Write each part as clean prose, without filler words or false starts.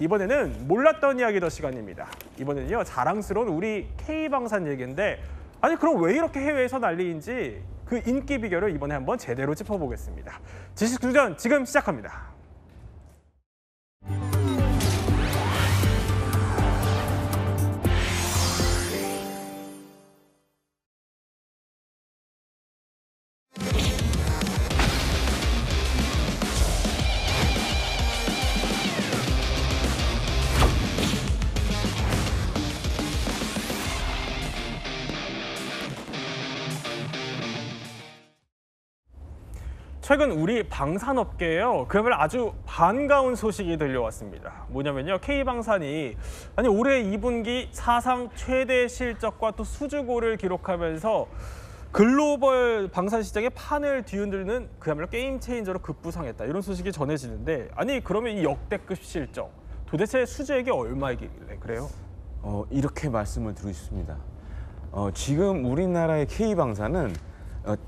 이번에는 몰랐던 이야기 더 시간입니다. 이번에는요, 자랑스러운 우리 K방산 얘기인데, 아니 그럼 왜 이렇게 해외에서 난리인지 그 인기 비결을 이번에 한번 제대로 짚어보겠습니다. 지식충전 지금 시작합니다. 최근 우리 방산업계에요, 그야말로 아주 반가운 소식이 들려왔습니다. 뭐냐면요, K방산이 올해 2분기 사상 최대 실적과 또 수주고를 기록하면서 글로벌 방산 시장의 판을 뒤흔드는 그야말로 게임 체인저로 급부상했다, 이런 소식이 전해지는데, 그러면 이 역대급 실적, 도대체 수주액이 얼마이길래 그래요? 이렇게 말씀을 드리고 싶습니다. 지금 우리나라의 K방산은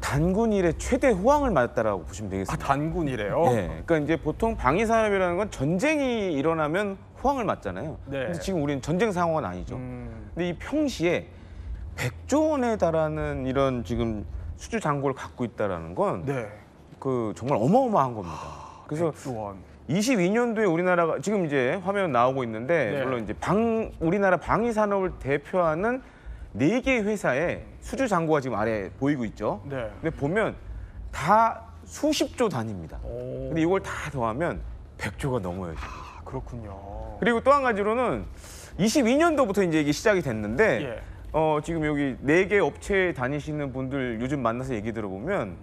단군 이래 최대 호황을 맞았다라고 보시면 되겠습니다. 단군이래요? 네, 그러니까 이제 보통 방위산업이라는 건 전쟁이 일어나면 호황을 맞잖아요. 네. 근데 지금 우리는 전쟁 상황은 아니죠. 근데 이 평시에 100조 원에 달하는 이런 지금 수주 잔고를 갖고 있다라는 건 네. 정말 어마어마한 겁니다. 그래서 100조 원. 22년도에 우리나라가 지금 이제 화면 나오고 있는데, 네. 물론 이제 우리나라 방위산업을 대표하는 4개 회사의 수주 잔고가 지금 아래 보이고 있죠. 네. 근데 보면 다 수십조 단위입니다. 오. 근데 이걸 다 더하면 100조가 넘어요. 지금. 그렇군요. 그리고 또 한 가지로는 22년도부터 이제 이게 시작이 됐는데, 예. 지금 여기 4개 업체에 다니시는 분들 요즘 만나서 얘기 들어보면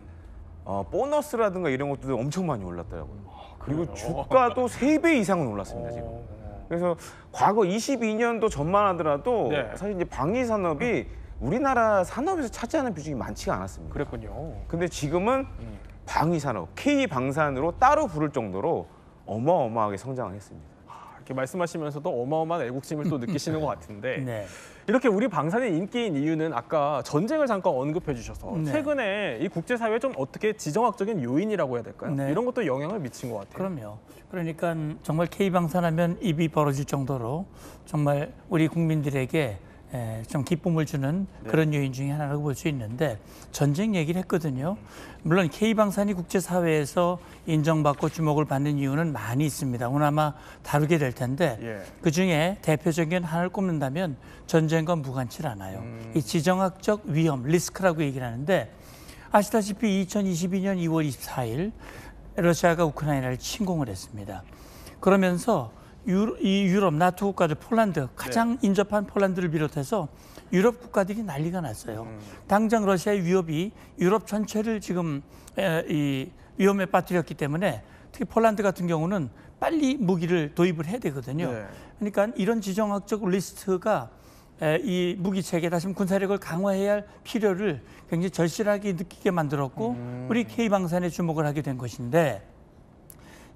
보너스라든가 이런 것도 엄청 많이 올랐더라고요. 그리고 그래요? 주가도 3배 이상은 올랐습니다, 지금. 그래서 과거 22년도 전만 하더라도 네. 사실 이제 방위 산업이 우리나라 산업에서 차지하는 비중이 많지가 않았습니다. 그랬군요. 근데 지금은 방위 산업, K 방산으로 따로 부를 정도로 어마어마하게 성장을 했습니다. 이렇게 말씀하시면서도 어마어마한 애국심을 또 느끼시는 것 같은데, 네. 이렇게 우리 방산이 인기인 이유는 아까 전쟁을 잠깐 언급해 주셔서 네. 최근에 이 국제사회에 좀 어떻게 지정학적인 요인이라고 해야 될까요? 네. 이런 것도 영향을 미친 것 같아요. 그럼요. 그러니까 정말 K방산하면 입이 벌어질 정도로 정말 우리 국민들에게 좀 기쁨을 주는 그런 요인 중에 하나라고 볼 수 있는데, 전쟁 얘기를 했거든요. 물론 K방산이 국제사회에서 인정받고 주목을 받는 이유는 많이 있습니다. 오늘 아마 다루게 될 텐데, 예. 그중에 대표적인 하나를 꼽는다면 전쟁과 무관치 않아요. 이 지정학적 위험, 리스크라고 얘기를 하는데, 아시다시피 2022년 2월 24일 러시아가 우크라이나를 침공을 했습니다. 그러면서 이 유럽 나토 국가들, 폴란드, 가장 인접한 폴란드를 비롯해서 유럽 국가들이 난리가 났어요. 당장 러시아의 위협이 유럽 전체를 지금 이 위험에 빠뜨렸기 때문에, 특히 폴란드 같은 경우는 빨리 무기를 도입을 해야 되거든요. 네. 그러니까 이런 지정학적 리스트가 이 무기 체계, 다시 군사력을 강화해야 할 필요를 굉장히 절실하게 느끼게 만들었고, 우리 K방산에 주목을 하게 된 것인데,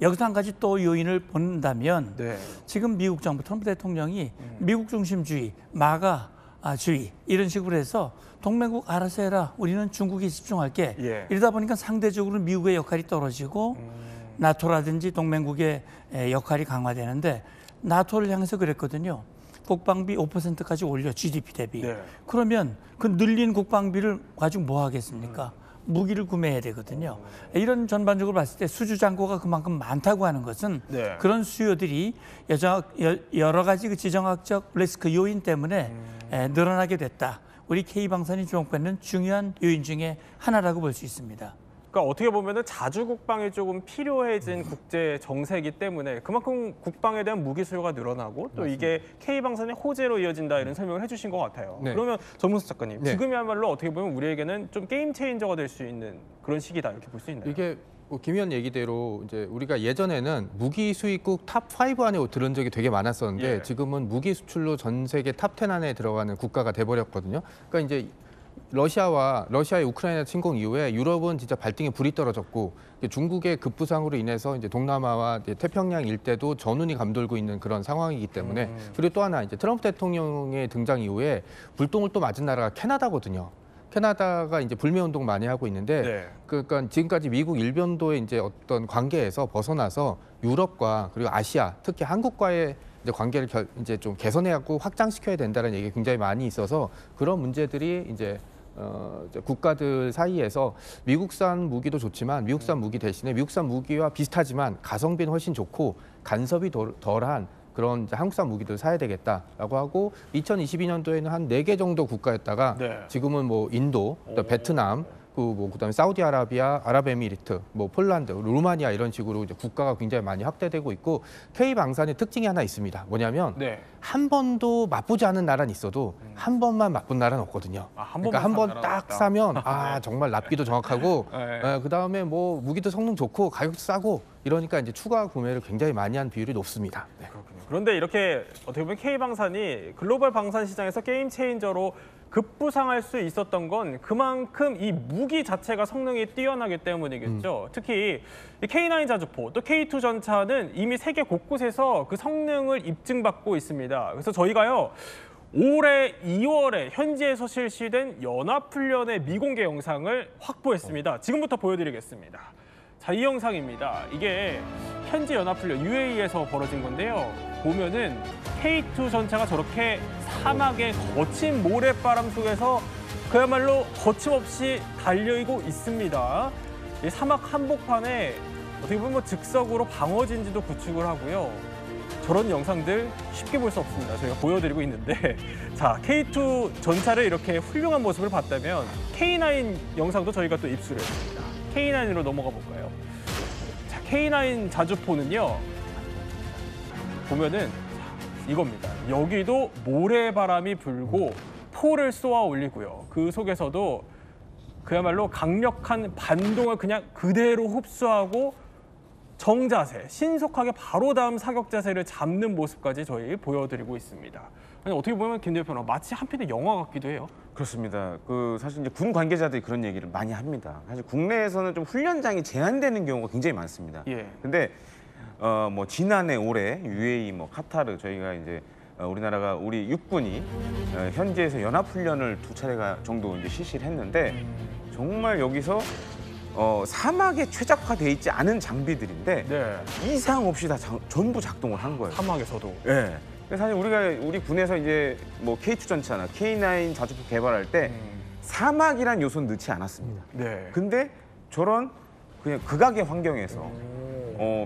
여기서 한 가지 또 요인을 본다면, 네. 지금 미국 정부 트럼프 대통령이 미국 중심주의, 마가주의 이런 식으로 해서 동맹국 알아서 해라, 우리는 중국에 집중할게. 예. 이러다 보니까 상대적으로 미국의 역할이 떨어지고 나토라든지 동맹국의 역할이 강화되는데, 나토를 향해서 그랬거든요. 국방비 5%까지 올려, GDP 대비. 네. 그러면 그 늘린 국방비를 가지고 뭐 하겠습니까? 무기를 구매해야 되거든요. 이런 전반적으로 봤을 때 수주 잔고가 그만큼 많다고 하는 것은 네. 그런 수요들이 여러 가지 그 지정학적 리스크 요인 때문에 늘어나게 됐다. 우리 K방산이 주목받는 중요한 요인 중에 하나라고 볼 수 있습니다. 그러니까 어떻게 보면은 자주 국방이 조금 필요해진 국제 정세이기 때문에 그만큼 국방에 대한 무기 수요가 늘어나고 또 이게 K방산의 호재로 이어진다, 이런 설명을 해주신 것 같아요. 네. 그러면 정문수 작가님, 네. 지금이야말로 어떻게 보면 우리에게는 좀 게임 체인저가 될 수 있는 그런 시기다, 이렇게 볼 수 있나요? 이게 김 의원 얘기대로 이제 우리가 예전에는 무기 수입국 탑 5 안에 들은 적이 되게 많았었는데, 예. 지금은 무기 수출로 전 세계 탑 10 안에 들어가는 국가가 돼버렸거든요. 그러니까 이제 러시아의 우크라이나 침공 이후에 유럽은 진짜 발등에 불이 떨어졌고, 중국의 급부상으로 인해서 이제 동남아와 이제 태평양 일대도 전운이 감돌고 있는 그런 상황이기 때문에, 그리고 또 하나 이제 트럼프 대통령의 등장 이후에 불똥을 또 맞은 나라가 캐나다거든요. 캐나다가 이제 불매 운동 많이 하고 있는데 네. 그러니까 지금까지 미국 일변도의 이제 어떤 관계에서 벗어나서 유럽과 그리고 아시아, 특히 한국과의 이제 관계를 이제 좀 개선해갖고 확장시켜야 된다는 얘기가 굉장히 많이 있어서 그런 문제들이 이제 국가들 사이에서 미국산 무기도 좋지만 미국산 무기 대신에 미국산 무기와 비슷하지만 가성비는 훨씬 좋고 간섭이 덜한 그런 이제 한국산 무기들 사야 되겠다라고 하고 2022년도에는 한 4개 정도 국가였다가 네. 지금은 뭐 인도, 또 베트남, 그다음에 사우디아라비아, 아랍에미리트, 뭐 폴란드, 루마니아 이런 식으로 이제 국가가 굉장히 많이 확대되고 있고 K 방산의 특징이 하나 있습니다. 뭐냐면 네. 한 번도 맛보지 않은 나라는 있어도 한 번만 맛본 나라는 없거든요. 한 그러니까 번만 한 번 산 나라는 딱 없다. 사면 정말 납기도 정확하고 네. 그다음에 뭐 무기도 성능 좋고 가격도 싸고 이러니까 이제 추가 구매를 굉장히 많이 한 비율이 높습니다. 네. 그렇군요. 그런데 이렇게 어떻게 보면 K방산이 글로벌 방산 시장에서 게임 체인저로 급부상할 수 있었던 건 그만큼 이 무기 자체가 성능이 뛰어나기 때문이겠죠. 특히 이 K9 자주포 또 K2 전차는 이미 세계 곳곳에서 그 성능을 입증받고 있습니다. 그래서 저희가요. 올해 2월에 현지에서 실시된 연합훈련의 미공개 영상을 확보했습니다. 지금부터 보여드리겠습니다. 자, 이 영상입니다. 이게 현지 연합훈련 UAE에서 벌어진 건데요. 보면은 K2 전차가 저렇게 사막의 거친 모래바람 속에서 그야말로 거침없이 달리고 있습니다. 이 사막 한복판에 어떻게 보면 즉석으로 방어진지도 구축을 하고요. 저런 영상들 쉽게 볼 수 없습니다. 저희가 보여드리고 있는데 자, K2 전차를 이렇게 훌륭한 모습을 봤다면 K9 영상도 저희가 또 입수를 했습니다. K9으로 넘어가 볼까요? 자, K9 자주포는요. 보면은 이겁니다. 여기도 모래바람이 불고 포를 쏘아 올리고요. 그 속에서도 그야말로 강력한 반동을 그냥 그대로 흡수하고 정자세, 신속하게 바로 다음 사격 자세를 잡는 모습까지 저희 보여드리고 있습니다. 아니, 어떻게 보면 김 대표 마치 한 편의 영화 같기도 해요. 그렇습니다. 사실 이제 군 관계자들이 그런 얘기를 많이 합니다. 사실 국내에서는 좀 훈련장이 제한되는 경우가 굉장히 많습니다. 예. 근데 뭐 지난해 올해 UAE 뭐 카타르 저희가 이제 우리나라가 우리 육군이 현지에서 연합 훈련을 2차례가 정도 이제 실시를 했는데 정말 여기서 사막에 최적화돼 있지 않은 장비들인데 네. 이상 없이 다 전부 작동을 한 거예요. 사막에서도. 예. 그래서 사실 우리 군에서 이제 뭐 K2 전차나 K9 자주포 개발할 때 사막이란 요소는 넣지 않았습니다. 네. 근데 저런 그냥 극악의 환경에서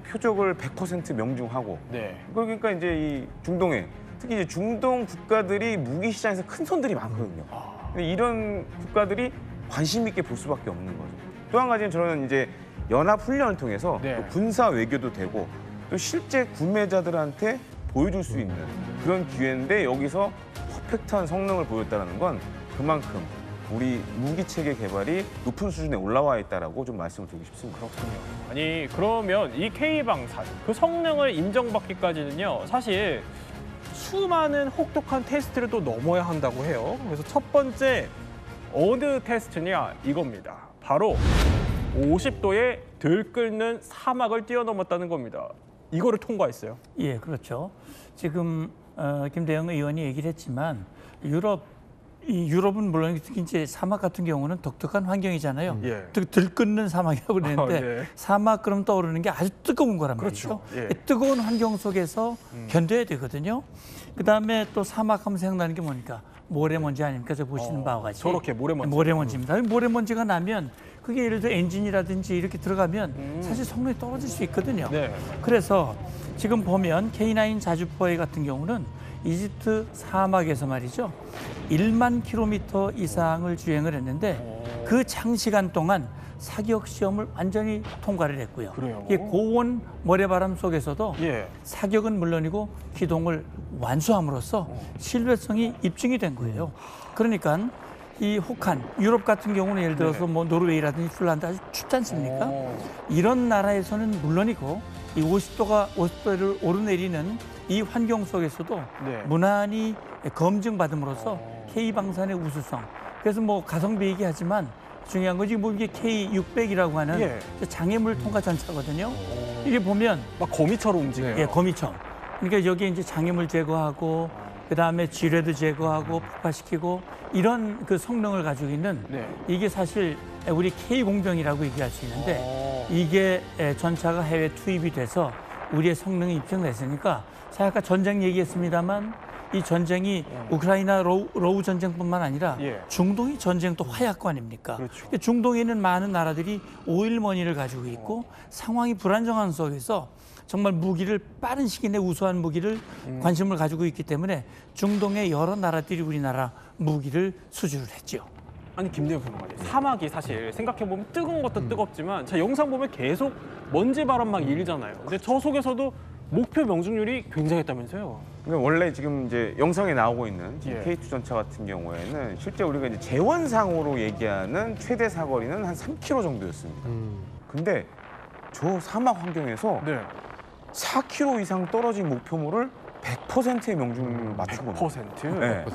표적을 100% 명중하고 네. 그러니까 이제 이 중동에 특히 이제 중동 국가들이 무기 시장에서 큰 손들이 많거든요. 근데 이런 국가들이 관심 있게 볼 수밖에 없는 거죠. 또 한 가지는 저는 이제 연합 훈련을 통해서 네. 또 군사 외교도 되고 또 실제 구매자들한테 보여줄 수 있는 그런 기회인데 여기서 퍼펙트한 성능을 보였다는 건 그만큼 우리 무기 체계 개발이 높은 수준에 올라와 있다라고 좀 말씀을 드리고 싶습니다. 그렇군요. 아니 그러면 이 K방산 그 성능을 인정받기까지는요 사실 수많은 혹독한 테스트를 또 넘어야 한다고 해요. 그래서 첫 번째 어느 테스트냐 이겁니다. 바로 50도에 들끓는 사막을 뛰어넘었다는 겁니다. 이거를 통과했어요. 예, 그렇죠. 지금 김대영 의원이 얘기를 했지만 유럽은 물론 특히 이제 사막 같은 경우는 독특한 환경이잖아요. 예. 들끓는 사막이라고 그러는데 예. 사막 그럼 떠오르는 게 아주 뜨거운 거란 그렇죠. 말이죠. 예. 뜨거운 환경 속에서 견뎌야 되거든요. 그다음에 또 사막 하면 생각나는 게 뭡니까? 모래먼지 아닙니까? 저 보시는 바와 같이. 저렇게 모래먼지. 모래먼지입니다. 모래먼지가 나면 그게 예를 들어 엔진이라든지 이렇게 들어가면 사실 성능이 떨어질 수 있거든요. 네. 그래서 지금 보면 K9 자주포 같은 경우는 이집트 사막에서 말이죠. 1만 킬로미터 이상을 주행을 했는데 그 장시간 동안 사격 시험을 완전히 통과를 했고요. 그래요? 이 고온 모래바람 속에서도 예. 사격은 물론이고 기동을 완수함으로써 신뢰성이 입증이 된 거예요. 그러니까 이 혹한 유럽 같은 경우는 예를 들어서 뭐 노르웨이라든지 핀란드 아주 춥지 않습니까? 이런 나라에서는 물론이고 이 50도를 오르내리는 이 환경 속에서도 네. 무난히 검증받음으로써 K방산의 우수성. 그래서 뭐 가성비 얘기하지만 중요한 건 지금 이게 K600이라고 하는 예. 장애물 통과 전차거든요. 이게 보면 막 거미처럼 움직여요. 예, 거미처럼. 그러니까 여기에 이제 장애물 제거하고 그다음에 지뢰도 제거하고 폭파시키고 이런 그 성능을 가지고 있는 네. 이게 사실 우리 K 공병이라고 얘기할 수 있는데 이게 전차가 해외 투입이 돼서 우리의 성능이 입증됐으니까 제가 아까 전쟁 얘기했습니다만 이 전쟁이 우크라이나 로우 전쟁뿐만 아니라 예. 중동의 전쟁도 화약고 아닙니까? 그렇죠. 중동에 있는 많은 나라들이 오일머니를 가지고 있고 상황이 불안정한 속에서 정말 무기를 빠른 시기 내에 우수한 무기를 관심을 가지고 있기 때문에 중동의 여러 나라들이 우리나라 무기를 수주를 했죠. 아니 김대현 평론가님, 사막이 사실 생각해보면 뜨거운 것도 뜨겁지만 자 영상 보면 계속 먼지 바람 막 일잖아요. 근데 저 속에서도 목표 명중률이 굉장했다면서요? 그러니까 원래 지금 이제 영상에 나오고 있는 지금 예. K2 전차 같은 경우에는 실제 우리가 이제 재원상으로 얘기하는 최대 사거리는 한 3km 정도였습니다. 근데 저 사막 환경에서 네. 4km 이상 떨어진 목표물을 100%의 명중률을 맞춘 겁니다. 100%? 네.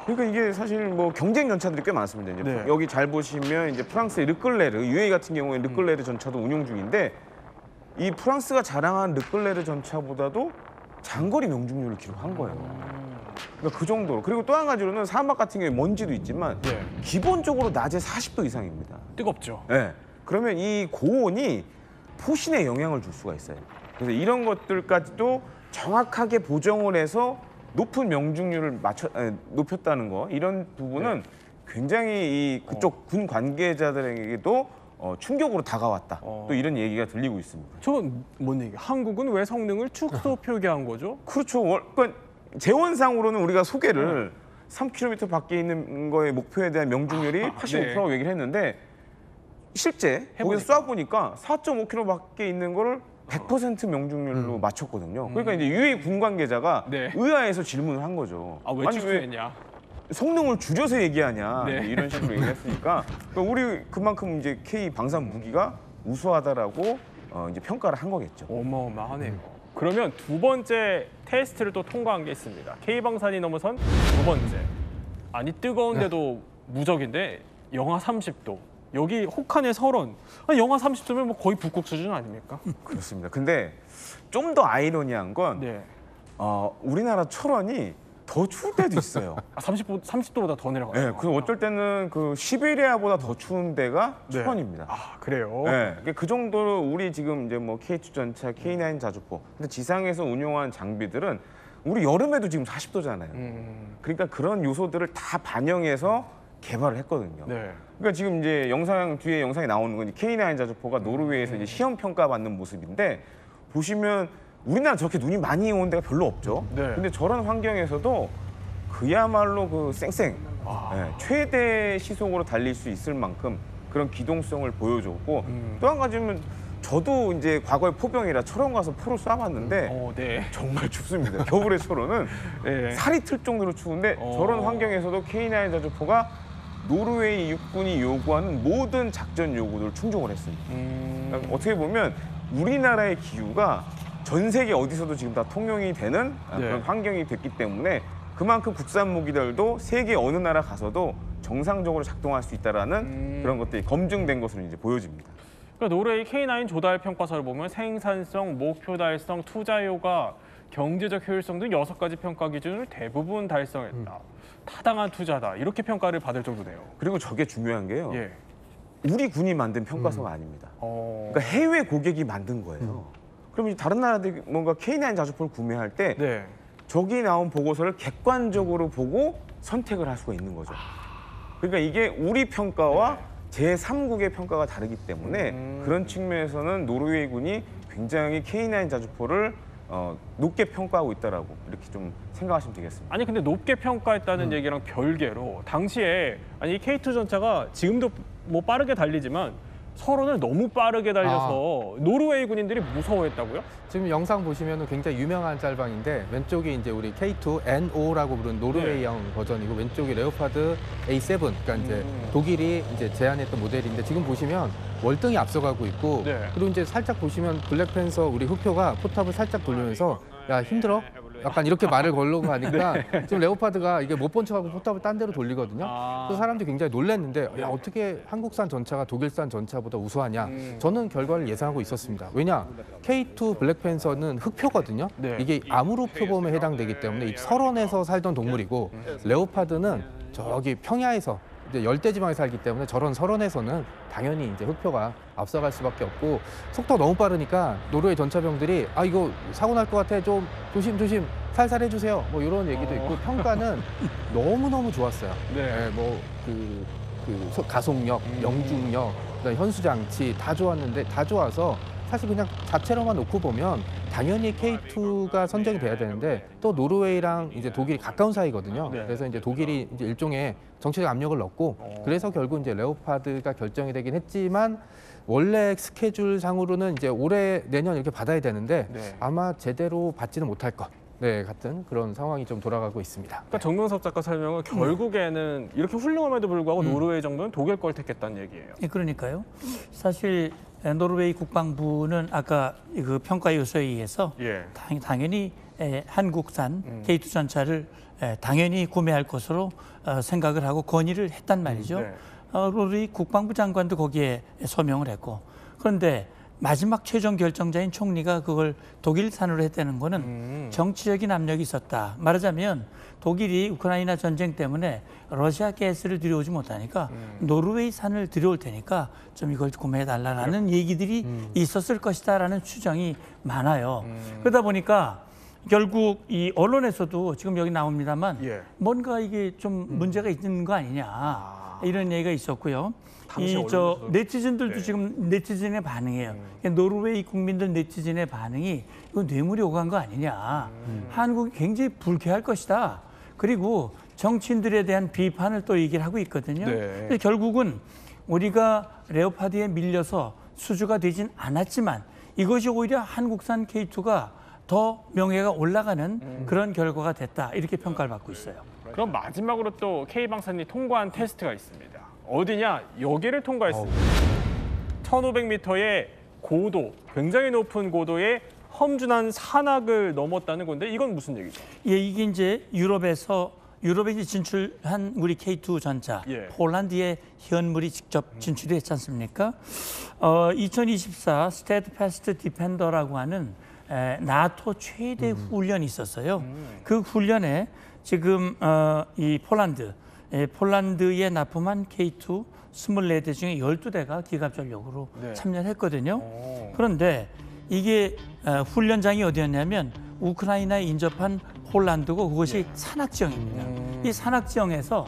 그러니까 이게 사실 뭐 경쟁 전차들이 꽤 많습니다. 이제 네. 여기 잘 보시면 이제 프랑스의 르클레르, UAE 같은 경우에 르클레르 전차도 운용 중인데 이 프랑스가 자랑한 르클레르 전차보다도 장거리 명중률을 기록한 거예요. 그러니까 그 정도로. 그리고 또 한 가지로는 사막 같은 경우에 먼지도 있지만 네. 기본적으로 낮에 40도 이상입니다. 뜨겁죠. 네. 그러면 이 고온이 포신에 영향을 줄 수가 있어요. 그래서 이런 것들까지도 정확하게 보정을 해서 높은 명중률을 높였다는 거, 이런 부분은 굉장히 이 그쪽 군 관계자들에게도 충격으로 다가왔다. 또 이런 얘기가 들리고 있습니다. 저건 뭔 얘기? 한국은 왜 성능을 축소 표기한 거죠? 그렇죠. 그러니까 재원상으로는 우리가 소개를 3km 밖에 있는 거의 목표에 대한 명중률이 85%라고 얘기를 했는데 실제 거기서 쏴보니까 4.5km 밖에 있는 거를 100% 명중률로 맞췄거든요. 그러니까 이제 UAE 군 관계자가 네. 의아해서 질문을 한 거죠. 아, 왜 아니, 축소했냐? 성능을 줄여서 얘기하냐 네. 뭐 이런 식으로 얘기했으니까 그러니까 우리 그만큼 이제 K 방산 무기가 우수하다라고 이제 평가를 한 거겠죠. 어마어마하네요. 그러면 두 번째 테스트를 또 통과한 게 있습니다. K방산이 넘어선 두 번째. 아니 뜨거운데도 무적인데 영하 30도. 여기 혹한의 설원. 아니, 영하 30도면 뭐 거의 북극 수준 아닙니까? 그렇습니다. 근데 좀 더 아이러니한 건 네. 우리나라 철원이 더 추울 때도 있어요. 아, 30도보다 더 내려가요. 네, 그 어쩔 때는 그 시베리아보다 더 추운 데가 네. 철원입니다. 아, 그래요? 네, 그 정도로 우리 지금 이제 뭐 K2 전차, K9 자주포, 근데 지상에서 운용한 장비들은 우리 여름에도 지금 40도잖아요. 그러니까 그런 요소들을 다 반영해서 개발을 했거든요. 네. 그러니까 지금 이제 뒤에 영상에 나오는 건 K9 자주포가 노르웨이에서 이제 시험 평가받는 모습인데 보시면 우리나라 저렇게 눈이 많이 온 데가 별로 없죠. 네. 근데 저런 환경에서도 그야말로 그 쌩쌩 최대 시속으로 달릴 수 있을 만큼 그런 기동성을 보여줬고 또 한 가지는 저도 이제 과거에 포병이라 철원 가서 포를 쏴봤는데 네. 정말 춥습니다. 겨울의 철원은 네. 살이 틀 정도로 추운데 저런 환경에서도 K9 자주포가 노르웨이 육군이 요구하는 모든 작전 요구를 충족을 했습니다. 그러니까 어떻게 보면 우리나라의 기후가 전 세계 어디서도 지금 다 통용이 되는 그런 환경이 됐기 때문에 그만큼 국산 무기들도 세계 어느 나라 가서도 정상적으로 작동할 수 있다라는 그런 것들이 검증된 것으로 이제 보여집니다. 그러니까 노르웨이 K9 조달 평가서를 보면 생산성, 목표 달성, 투자 효과, 경제적 효율성 등 6가지 평가 기준을 대부분 달성했다. 타당한 투자다. 이렇게 평가를 받을 정도네요. 그리고 저게 중요한 게요. 예. 우리 군이 만든 평가서가 아닙니다. 그러니까 해외 고객이 만든 거예요. 그럼 이제 다른 나라들이 뭔가 K9 자주포를 구매할 때 네. 저기 나온 보고서를 객관적으로 보고 선택을 할 수가 있는 거죠. 그러니까 이게 우리 평가와 제3국의 평가가 다르기 때문에 그런 측면에서는 노르웨이 군이 굉장히 K9 자주포를 높게 평가하고 있다라고 이렇게 좀 생각하시면 되겠습니다. 아니 근데 높게 평가했다는 얘기랑 별개로 당시에 아니 이 K2 전차가 지금도 뭐 빠르게 달리지만 설원을 너무 빠르게 달려서 노르웨이 군인들이 무서워했다고요? 지금 영상 보시면 굉장히 유명한 짤방인데 왼쪽이 이제 우리 K2NO라고 부르는 노르웨이형 버전이고 왼쪽이 레오파드 A7, 그러니까 이제 독일이 이제 제안했던 모델인데 지금 보시면 월등히 앞서가고 있고 그리고 이제 살짝 보시면 블랙팬서 우리 후표가 포탑을 살짝 돌리면서 야 힘들어? 약간 이렇게 말을 걸고 가니까 지금 레오파드가 이게 못 본 척하고 포탑을 딴 데로 돌리거든요. 그래서 사람들이 굉장히 놀랐는데 야, 어떻게 한국산 전차가 독일산 전차보다 우수하냐? 저는 결과를 예상하고 있었습니다. 왜냐? K2 블랙팬서는 흑표거든요. 네. 이게 암으로 표범에 해당되기 때문에 이 설원에서 살던 동물이고 레오파드는 저기 평야에서 이제 열대지방에 살기 때문에 저런 설원에서는 당연히 이제 흑표가 앞서갈 수밖에 없고 속도가 너무 빠르니까 노르웨이 전차병들이 아 이거 사고 날 것 같아 좀 조심 살살 해주세요 뭐 이런 얘기도 있고 평가는 너무 좋았어요. 네. 가속력, 영중력, 그다음에 현수 장치 다 좋았는데 다 좋아서 사실 그냥 자체로만 놓고 보면 당연히 K2가 선정이 돼야 되는데 또 노르웨이랑 이제 독일이 가까운 사이거든요. 네. 그래서 이제 독일이 이제 일종의 정치적 압력을 넣고 그래서 결국 이제 레오파드가 결정이 되긴 했지만 원래 스케줄 상으로는 이제 올해 내년 이렇게 받아야 되는데 네. 아마 제대로 받지는 못할 것. 네, 같은 그런 상황이 좀 돌아가고 있습니다. 그러니까 정명섭 작가 설명은 결국에는 이렇게 훌륭함에도 불구하고 노르웨이 정부는 독일 걸 택했다는 얘기예요. 예, 그러니까요. 사실 노르웨이 국방부는 아까 그 평가 요소에 의해서 예. 당연히 한국산 K2 전차를 당연히 구매할 것으로 생각을 하고 건의를 했단 말이죠. 네. 노르웨이 국방부 장관도 거기에 서명을 했고 그런데 마지막 최종 결정자인 총리가 그걸 독일산으로 했다는 거는 정치적인 압력이 있었다. 말하자면 독일이 우크라이나 전쟁 때문에 러시아 가스를 들여오지 못하니까 노르웨이산을 들여올 테니까 좀 이걸 구매해달라는 얘기들이 있었을 것이다라는 추정이 많아요. 그러다 보니까 결국 이 언론에서도 지금 여기 나옵니다만 예. 뭔가 이게 좀 문제가 있는 거 아니냐 이런 얘기가 있었고요. 당시 저 언론에서도- 네티즌들도 네. 지금 네티즌의 반응이에요. 노르웨이 국민들 네티즌의 반응이 이거 뇌물이 오간 거 아니냐. 한국이 굉장히 불쾌할 것이다. 그리고 정치인들에 대한 비판을 또 얘기를 하고 있거든요. 네. 근데 결국은 우리가 레오파드에 밀려서 수주가 되진 않았지만 이것이 오히려 한국산 K2가 더 명예가 올라가는 그런 결과가 됐다. 이렇게 평가를 받고 있어요. 그럼 마지막으로 또 K방산이 통과한 테스트가 있습니다. 어디냐? 여기를 통과했습니다. 1500m의 고도, 굉장히 높은 고도의 험준한 산악을 넘었다는 건데 이건 무슨 얘기죠? 예, 이게 이제 유럽에 이제 진출한 우리 K2 전차, 예. 폴란드의 현물이 직접 진출이 했지 않습니까? 2024 스테드패스트 디펜더라고 하는 나토 최대 훈련이 있었어요. 그 훈련에 지금 이 폴란드에 납품한 K2 24대 중에 12대가 기갑 전력으로 네. 참여했거든요. 그런데 이게 훈련장이 어디였냐면 우크라이나에 인접한 폴란드고 그것이 산악 지형입니다. 이 산악 지형에서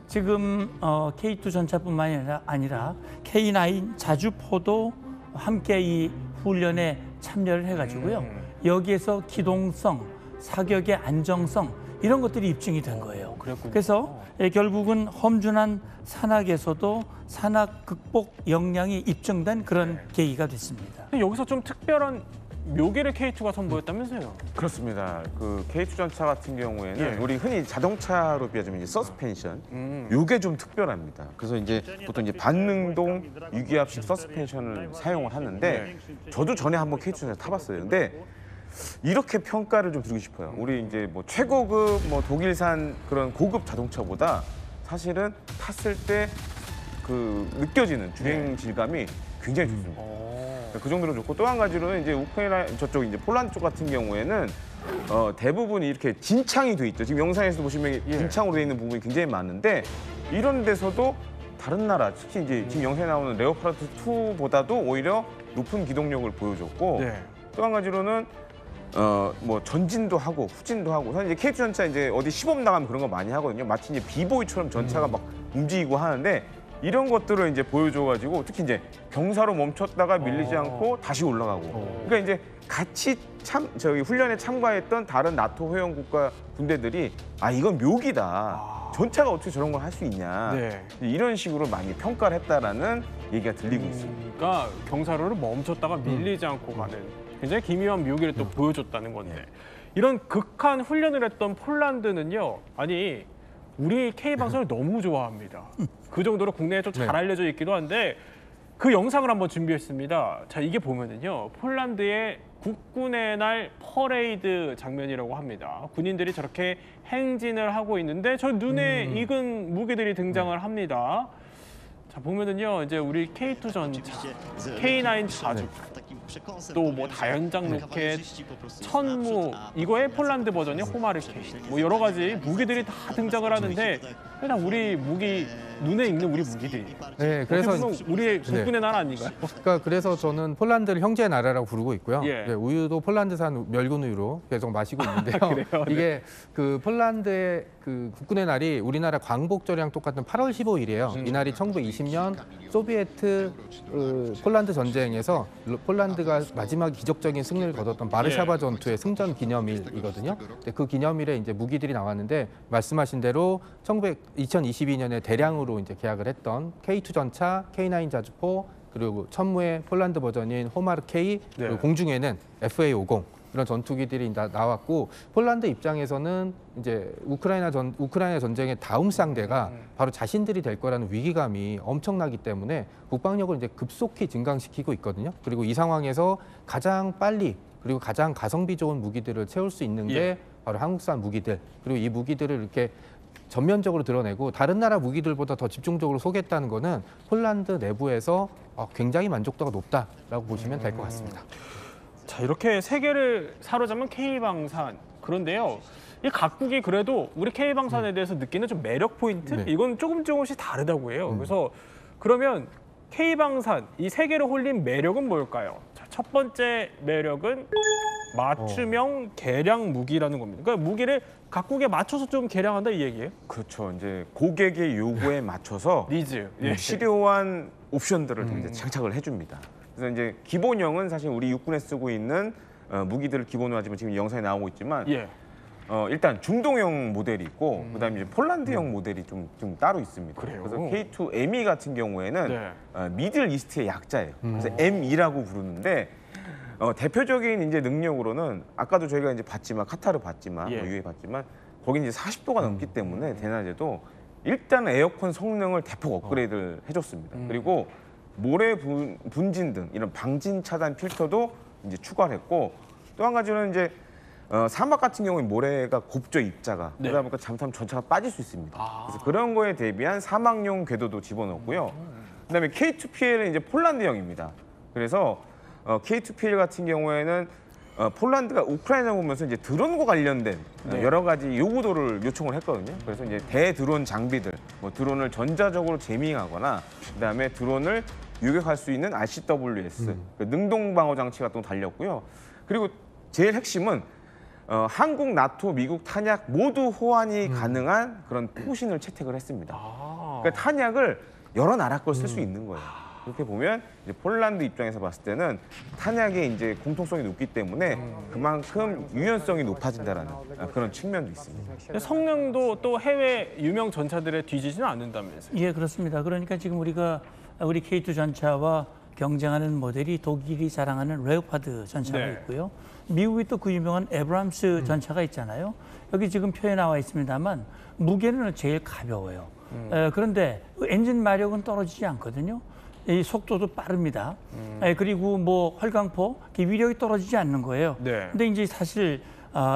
지금 K2 전차뿐만이 아니라 K9 자주포도 함께 이 훈련에 참여를 해가지고요. 여기에서 기동성, 사격의 안정성 이런 것들이 입증이 된 거예요. 그래서 결국은 험준한 산악에서도 산악 극복 역량이 입증된 그런 계기가 됐습니다. 근데 여기서 좀 특별한 묘기를 K2가 선보였다면서요? 그렇습니다. 그 K2 전차 같은 경우에는 예. 우리 흔히 자동차로 비하자면 이제 서스펜션, 요게 좀 특별합니다. 그래서 이제 보통 이제 반능동 유기압식 서스펜션을 사용을 하는데 저도 전에 한번 K2 전차 타봤어요. 근데 이렇게 평가를 좀 드리고 싶어요. 우리 이제 뭐 최고급 뭐 독일산 그런 고급 자동차보다 사실은 탔을 때 그 느껴지는 주행 질감이 굉장히 좋습니다. 그 정도로 좋고 또 한 가지로는 이제 우크라이나 저쪽 이제 폴란드 쪽 같은 경우에는 대부분이 이렇게 진창이 돼 있죠. 지금 영상에서 보시면 진창으로 돼 있는 부분이 굉장히 많은데 이런 데서도 다른 나라 특히 이제 지금 영상에 나오는 레오파르트 2보다도 오히려 높은 기동력을 보여줬고 네. 또 한 가지로는 뭐 전진도 하고 후진도 하고 사실 이제 K2 전차 이제 어디 시범 나가면 그런 거 많이 하거든요. 마치 이제 비보이처럼 전차가 막 움직이고 하는데 이런 것들을 이제 보여줘가지고 특히 이제 경사로 멈췄다가 밀리지 않고 다시 올라가고 그러니까 이제 같이 훈련에 참가했던 다른 나토 회원 국가 군대들이 아 이건 묘기다. 전차가 어떻게 저런 걸 할 수 있냐. 네. 이런 식으로 많이 평가를 했다라는 얘기가 들리고 있습니다. 그러니까 경사로를 멈췄다가 밀리지 않고 가는 굉장히 기묘한 묘기를 또 보여줬다는 건데 이런 극한 훈련을 했던 폴란드는요. 아니 우리 K방송을 너무 좋아합니다. 그 정도로 국내에 좀 잘 알려져 있기도 한데 그 영상을 한번 준비했습니다. 자 이게 보면은요. 폴란드의 국군의 날 퍼레이드 장면이라고 합니다. 군인들이 저렇게 행진을 하고 있는데 저 눈에 익은 무기들이 등장을 합니다. 자, 보면은요, 이제 우리 K2 전차, K9 자주, 또 뭐 다연장 로켓, 천무, 이거의 폴란드 버전이 호마르케, 뭐 여러 가지 무기들이 다 등장을 하는데 그냥 우리 무기, 눈에 익는 우리 무기들이. 네, 그래서 우리의 국군의 날 아닌가요? 그러니까 그래서 저는 폴란드를 형제의 나라라고 부르고 있고요. 예. 네, 우유도 폴란드산 멸군 우유로 계속 마시고 있는데요. 그래요? 네. 이게 그 폴란드의 그 국군의 날이 우리나라 광복절이랑 똑같은 8월 15일이에요. 이 날이 1920년 소비에트 폴란드 전쟁에서 폴란드가 마지막 기적적인 승리를 거뒀던 바르샤바 전투의 승전 기념일이거든요. 근데 그 기념일에 이제 무기들이 나왔는데 말씀하신 대로 2022년에 대량으로 이제 계약을 했던 K2 전차, K9 자주포, 그리고 천무의 폴란드 버전인 호마르 K, 그리고 네. 공중에는 FA-50 이런 전투기들이 나왔고 폴란드 입장에서는 이제 우크라이나 전쟁의 다음 상대가 바로 자신들이 될 거라는 위기감이 엄청나기 때문에 국방력을 이제 급속히 증강시키고 있거든요. 그리고 이 상황에서 가장 빨리 그리고 가장 가성비 좋은 무기들을 채울 수 있는 게 예. 바로 한국산 무기들. 그리고 이 무기들을 이렇게 전면적으로 드러내고 다른 나라 무기들보다 더 집중적으로 소개했다는 거는 폴란드 내부에서 굉장히 만족도가 높다라고 보시면 될 것 같습니다. 자, 이렇게 세계를 사로잡은 K방산. 그런데요, 이 각국이 그래도 우리 K방산에 대해서 느끼는 좀 매력 포인트? 네. 이건 조금씩 다르다고 해요. 그래서 그러면 K방산, 이 세계를 홀린 매력은 뭘까요? 자, 첫 번째 매력은 맞춤형 개량 무기라는 겁니다. 그러니까 무기를 각국에 맞춰서 좀 개량한다 이 얘기예요? 그렇죠. 이제 고객의 요구에 맞춰서 니즈. 예. 필요한 옵션들을 다 이제 장착을 해줍니다. 그래서 이제 기본형은 사실 우리 육군에 쓰고 있는 무기들을 기본으로 하지만 지금 영상에 나오고 있지만 예. 일단 중동형 모델이 있고 그다음에 이제 폴란드형 모델이 좀 따로 있습니다. 그래요? 그래서 K2 ME 같은 경우에는 네. 미들 이스트의 약자예요. 그래서 ME라고 부르는데 대표적인 이제 능력으로는 아까도 저희가 이제 봤지만 카타르 봤지만 예. 뭐 UAE 봤지만 거기 이제 40도가 넘기 때문에 대낮에도 일단 에어컨 성능을 대폭 업그레이드를 해줬습니다. 그리고 모래 분진 등 이런 방진 차단 필터도 이제 추가를 했고 또 한 가지는 이제 사막 같은 경우에 모래가 곱죠 입자가 네. 그러다 보니까 잘못하면 전차가 빠질 수 있습니다. 아. 그래서 그런 거에 대비한 사막용 궤도도 집어넣었고요. 그다음에 K2PL은 이제 폴란드형입니다. 그래서 K2PL 같은 경우에는 폴란드가 우크라이나 보면서 이제 드론과 관련된 네. 여러 가지 요구도를 요청을 했거든요. 그래서 이제 대드론 장비들, 뭐 드론을 전자적으로 제밍하거나 그다음에 드론을 유격할 수 있는 RCWS, 그 능동 방어 장치가 또 달렸고요. 그리고 제일 핵심은 한국, 나토, 미국 탄약 모두 호환이 가능한 그런 포신을 채택을 했습니다. 그러니까 탄약을 여러 나라 걸 쓸 수 있는 거예요. 그렇게 보면 이제 폴란드 입장에서 봤을 때는 탄약의 이제 공통성이 높기 때문에 그만큼 유연성이 높아진다라는 그런 측면도 있습니다. 근데 성능도 또 해외 유명 전차들에 뒤지지는 않는다면서요? 예, 그렇습니다. 그러니까 지금 우리 K2 전차와 경쟁하는 모델이 독일이 자랑하는 레오파드 전차가 네. 있고요. 미국이 또 그 유명한 에브람스 전차가 있잖아요. 여기 지금 표에 나와 있습니다만 무게는 제일 가벼워요. 그런데 엔진 마력은 떨어지지 않거든요. 이 속도도 빠릅니다. 그리고 뭐 활강포 위력이 떨어지지 않는 거예요. 네. 근데 이제 사실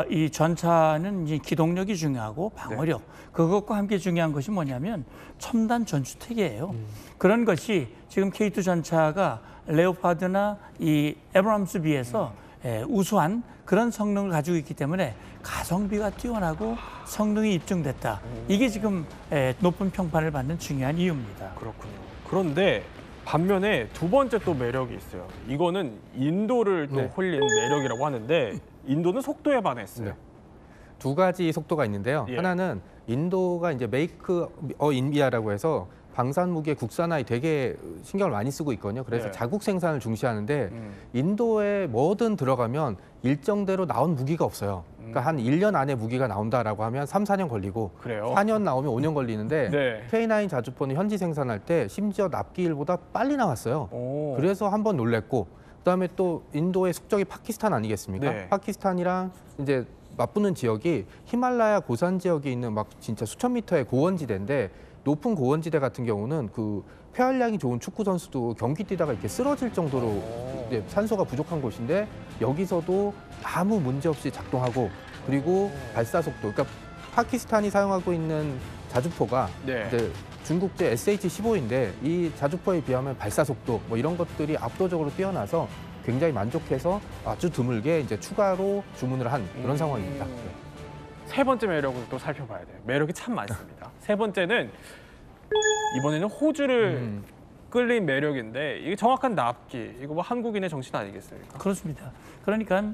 이 전차는 이제 기동력이 중요하고 방어력 그것과 함께 중요한 것이 뭐냐면 첨단 전투태계예요. 그런 것이 지금 K2 전차가 레오파드나 이 에브람스 비해서 우수한 그런 성능을 가지고 있기 때문에 가성비가 뛰어나고 성능이 입증됐다. 이게 지금 높은 평판을 받는 중요한 이유입니다. 그렇군요. 그런데 반면에 두 번째 또 매력이 있어요. 이거는 인도를 또 네. 홀린 매력이라고 하는데 인도는 속도에 반했어요. 네. 두 가지 속도가 있는데요. 예. 하나는 인도가 이제 메이크 인디아라고 해서 방산 무기의 국산화에 되게 신경을 많이 쓰고 있거든요. 그래서 네. 자국 생산을 중시하는데 인도에 뭐든 들어가면 일정대로 나온 무기가 없어요. 그러니까 한 1년 안에 무기가 나온다라고 하면 3, 4년 걸리고 그래요? 4년 나오면 5년 걸리는데 네. K9 자주포는 현지 생산할 때 심지어 납기일보다 빨리 나왔어요. 오. 그래서 한번 놀랬고 그다음에 또 인도의 숙적이 파키스탄 아니겠습니까? 네. 파키스탄이랑 이제 맞붙는 지역이 히말라야 고산 지역에 있는 막 진짜 수천 미터의 고원지대인데 높은 고원지대 같은 경우는 그 폐활량이 좋은 축구 선수도 경기 뛰다가 이렇게 쓰러질 정도로 이제 산소가 부족한 곳인데 여기서도 아무 문제 없이 작동하고 그리고 발사 속도, 그러니까 파키스탄이 사용하고 있는 자주포가 네. 이제 중국제 SH-15인데 이 자주포에 비하면 발사 속도 뭐 이런 것들이 압도적으로 뛰어나서 굉장히 만족해서 아주 드물게 이제 추가로 주문을 한 그런 상황입니다. 세 번째 매력을 또 살펴봐야 돼요. 매력이 참 많습니다. 세 번째는 이번에는 호주를 끌린 매력인데 이게 정확한 납기, 이거 뭐 한국인의 정신 아니겠습니까? 그렇습니다. 그러니까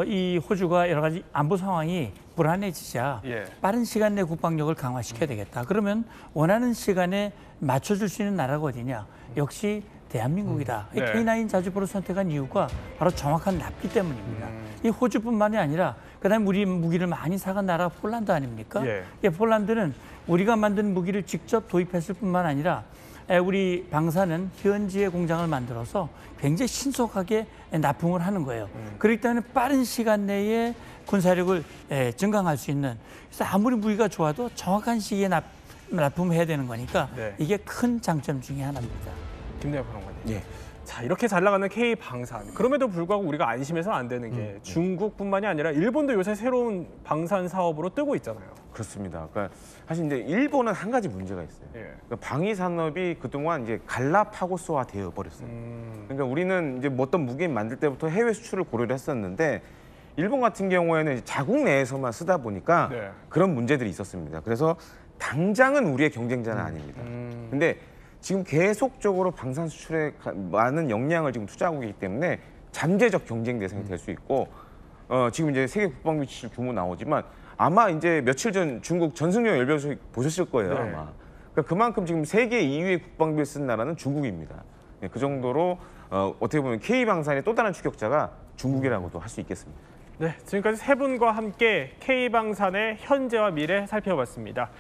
이 호주가 여러 가지 안보 상황이 불안해지자 예. 빠른 시간 내 국방력을 강화시켜야 되겠다. 그러면 원하는 시간에 맞춰줄 수 있는 나라가 어디냐? 역시 대한민국이다. 이 네. K9 자주포를 선택한 이유가 바로 정확한 납기 때문입니다. 이 호주뿐만이 아니라 그다음에 우리 무기를 많이 사간 나라가 폴란드 아닙니까? 예. 예, 폴란드는 우리가 만든 무기를 직접 도입했을 뿐만 아니라 우리 방사는 현지에 공장을 만들어서 굉장히 신속하게 납품을 하는 거예요. 그렇기 때문에 빠른 시간 내에 군사력을 증강할 수 있는, 그래서 아무리 무기가 좋아도 정확한 시기에 납품해야 되는 거니까 네. 이게 큰 장점 중에 하나입니다. 김대엽 평론가님. 예. 자, 이렇게 잘 나가는 K 방산. 그럼에도 불구하고 우리가 안심해서는 안 되는 게 중국뿐만이 아니라 일본도 요새 새로운 방산 사업으로 뜨고 있잖아요. 그렇습니다. 그러니까 사실 이제 일본은 한 가지 문제가 있어요. 예. 그러니까 방위 산업이 그동안 이제 갈라파고스화 되어 버렸어요. 그러니까 우리는 이제 뭐 어떤 무기 만들 때부터 해외 수출을 고려를 했었는데 일본 같은 경우에는 이제 자국 내에서만 쓰다 보니까 네. 그런 문제들이 있었습니다. 그래서 당장은 우리의 경쟁자는 아닙니다. 근데 지금 계속적으로 방산 수출에 많은 역량을 지금 투자하고 있기 때문에 잠재적 경쟁 대상이 될 수 있고 지금 이제 세계 국방비 지출 규모 나오지만 아마 이제 며칠 전 중국 전승용 열병 소식 보셨을 거예요. 네. 아마. 그러니까 그만큼 지금 세계 2위의 국방비를 쓴 나라는 중국입니다. 네, 그 정도로 어떻게 보면 K 방산의 또 다른 추격자가 중국이라고도 할 수 있겠습니다. 네, 지금까지 세 분과 함께 K 방산의 현재와 미래 살펴봤습니다.